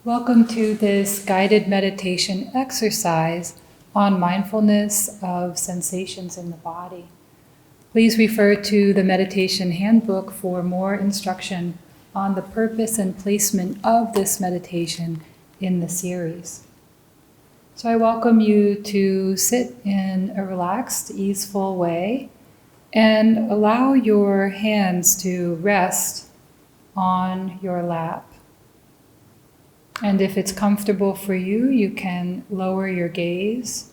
Welcome to this guided meditation exercise on mindfulness of sensations in the body. Please refer to the meditation handbook for more instruction on the purpose and placement of this meditation in the series. So I welcome you to sit in a relaxed, easeful way and allow your hands to rest on your lap. And if it's comfortable for you, you can lower your gaze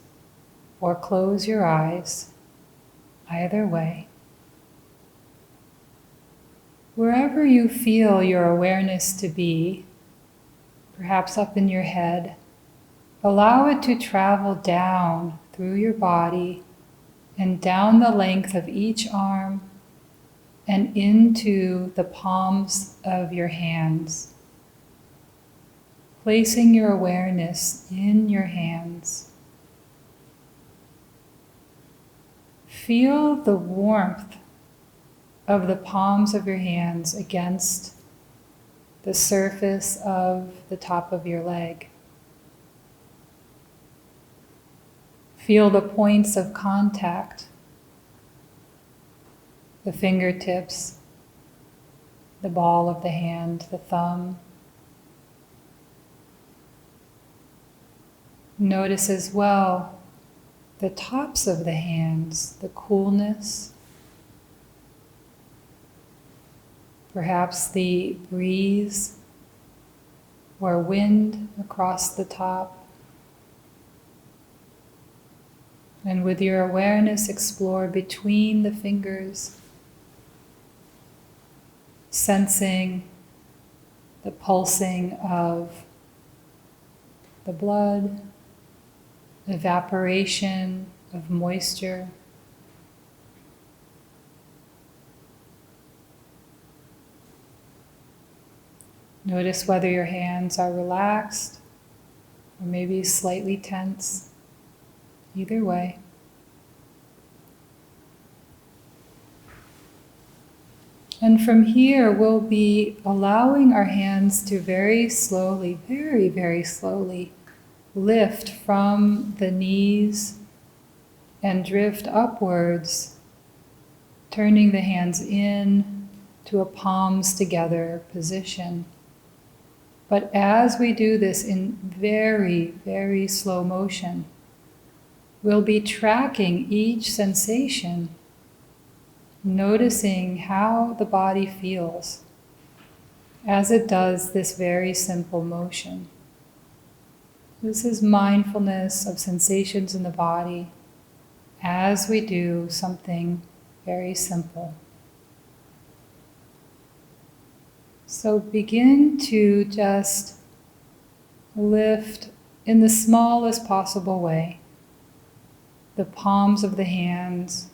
or close your eyes, either way. Wherever you feel your awareness to be, perhaps up in your head, allow it to travel down through your body and down the length of each arm and into the palms of your hands. Placing your awareness in your hands. Feel the warmth of the palms of your hands against the surface of the top of your leg. Feel the points of contact, the fingertips, the ball of the hand, the thumb. Notice as well the tops of the hands, the coolness, perhaps the breeze or wind across the top. And with your awareness, explore between the fingers, sensing the pulsing of the blood, evaporation of moisture. Notice whether your hands are relaxed or maybe slightly tense. Either way. And from here, we'll be allowing our hands to very slowly, very, very slowly lift from the knees and drift upwards, turning the hands in to a palms together position. But as we do this in very, very slow motion, we'll be tracking each sensation, noticing how the body feels as it does this very simple motion. This is mindfulness of sensations in the body as we do something very simple. So begin to just lift in the smallest possible way the palms of the hands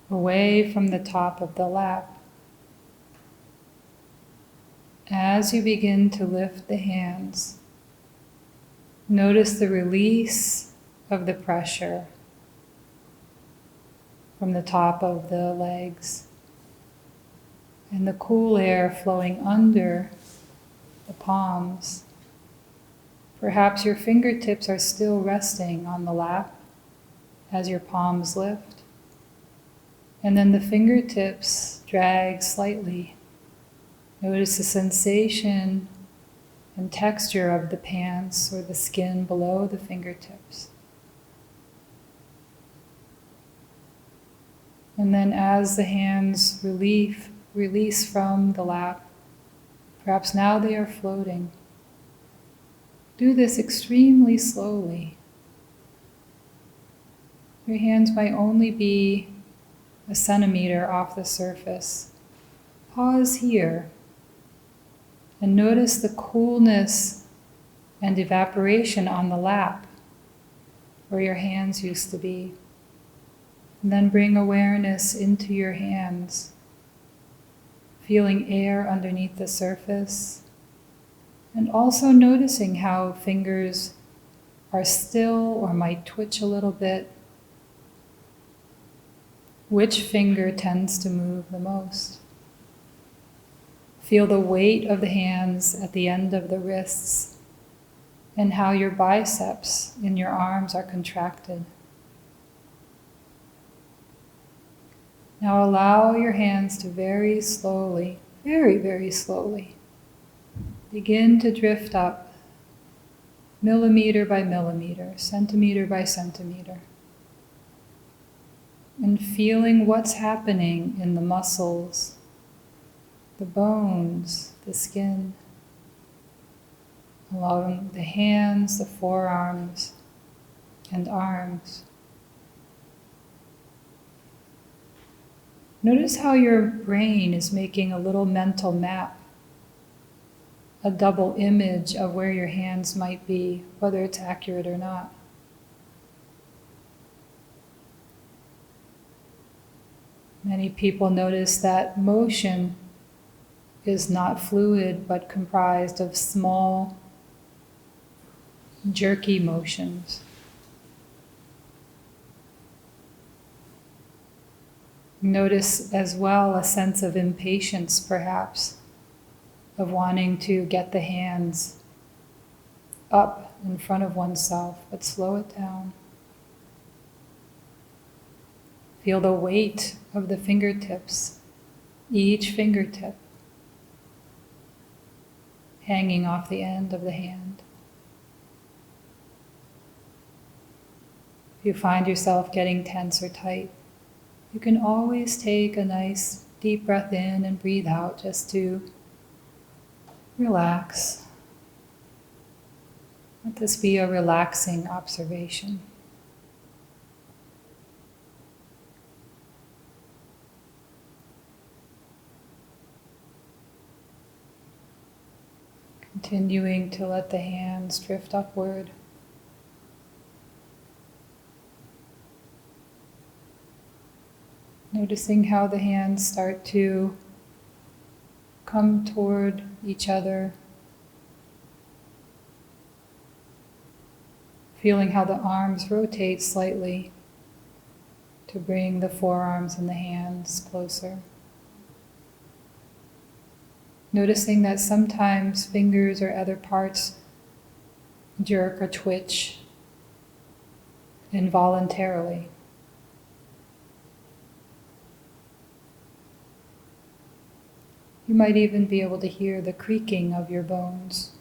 away from the top of the lap. As you begin to lift the hands, notice the release of the pressure from the top of the legs and the cool air flowing under the palms. Perhaps your fingertips are still resting on the lap as your palms lift. And then the fingertips drag slightly. Notice the sensation and texture of the pants or the skin below the fingertips. And then as the hands release from the lap, perhaps now they are floating. Do this extremely slowly. Your hands might only be a centimeter off the surface. Pause here and notice the coolness and evaporation on the lap where your hands used to be. And then bring awareness into your hands, feeling air underneath the surface, and also noticing how fingers are still or might twitch a little bit. Which finger tends to move the most? Feel the weight of the hands at the end of the wrists and how your biceps in your arms are contracted. Now allow your hands to very slowly, very, very slowly, begin to drift up, millimeter by millimeter, centimeter by centimeter, and feeling what's happening in the muscles, the bones, the skin, along the hands, the forearms, and arms. Notice how your brain is making a little mental map, a double image of where your hands might be, whether it's accurate or not. Many people notice that motion is not fluid, but comprised of small, jerky motions. Notice as well a sense of impatience, perhaps, of wanting to get the hands up in front of oneself, but slow it down. Feel the weight of the fingertips, each fingertip hanging off the end of the hand. If you find yourself getting tense or tight, you can always take a nice deep breath in and breathe out just to relax. Let this be a relaxing observation. Continuing to let the hands drift upward. Noticing how the hands start to come toward each other. Feeling how the arms rotate slightly to bring the forearms and the hands closer. Noticing that sometimes fingers or other parts jerk or twitch involuntarily. You might even be able to hear the creaking of your bones.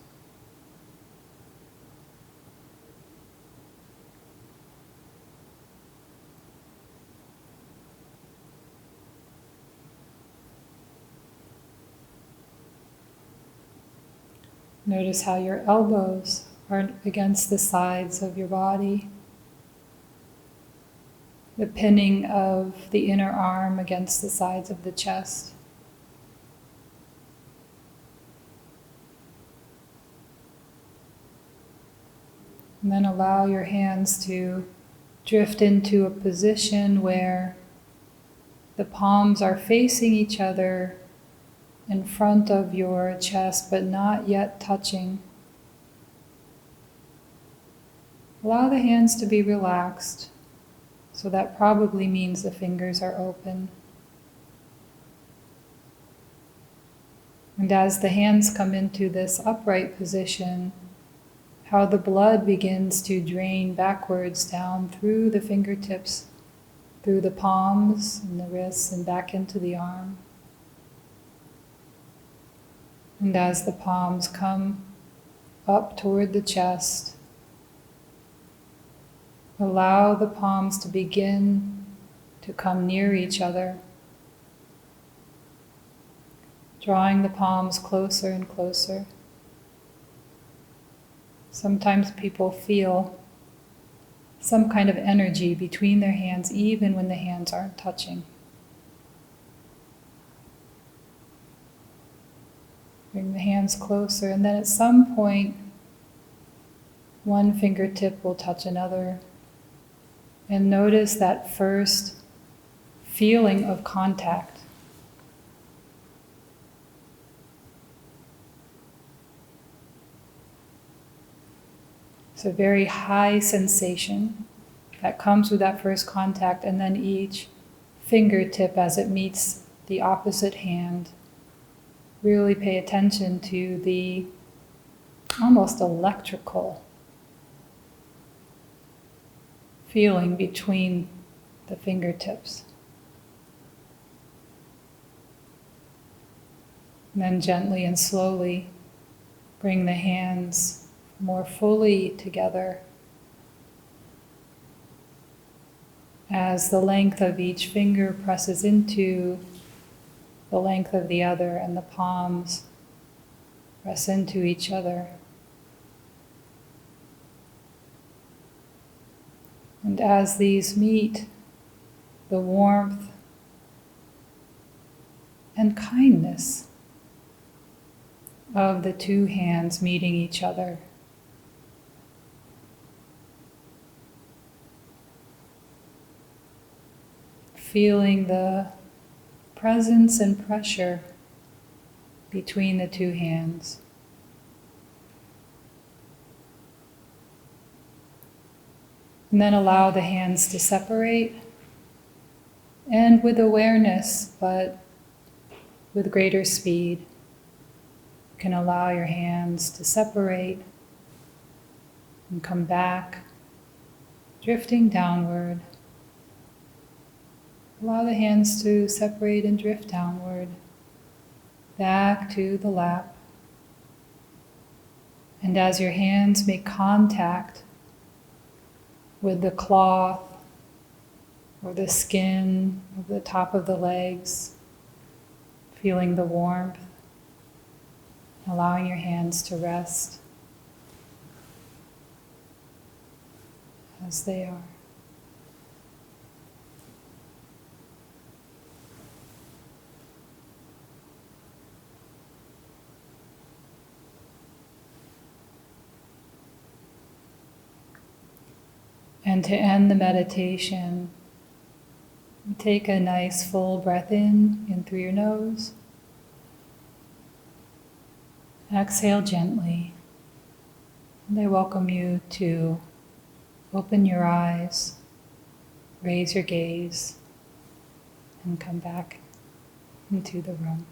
Notice how your elbows are against the sides of your body. The pinning of the inner arm against the sides of the chest. And then allow your hands to drift into a position where the palms are facing each other in front of your chest, but not yet touching. Allow the hands to be relaxed, so that probably means the fingers are open. And as the hands come into this upright position, how the blood begins to drain backwards down through the fingertips, through the palms and the wrists and back into the arm. And as the palms come up toward the chest, allow the palms to begin to come near each other, drawing the palms closer and closer. Sometimes people feel some kind of energy between their hands, even when the hands aren't touching. Bring the hands closer, and then at some point, one fingertip will touch another. And notice that first feeling of contact. It's a very high sensation that comes with that first contact, and then each fingertip as it meets the opposite hand. Really pay attention to the almost electrical feeling between the fingertips. And then gently and slowly bring the hands more fully together as the length of each finger presses into the length of the other and the palms press into each other. And as these meet, the warmth and kindness of the two hands meeting each other. Feeling the presence and pressure between the two hands. And then allow the hands to separate, and with awareness, but with greater speed, you can allow your hands to separate and come back, drifting downward. Allow the hands to separate and drift downward, back to the lap. And as your hands make contact with the cloth or the skin of the top of the legs, feeling the warmth, allowing your hands to rest as they are. And to end the meditation, take a nice full breath in through your nose. Exhale gently. And I welcome you to open your eyes, raise your gaze, and come back into the room.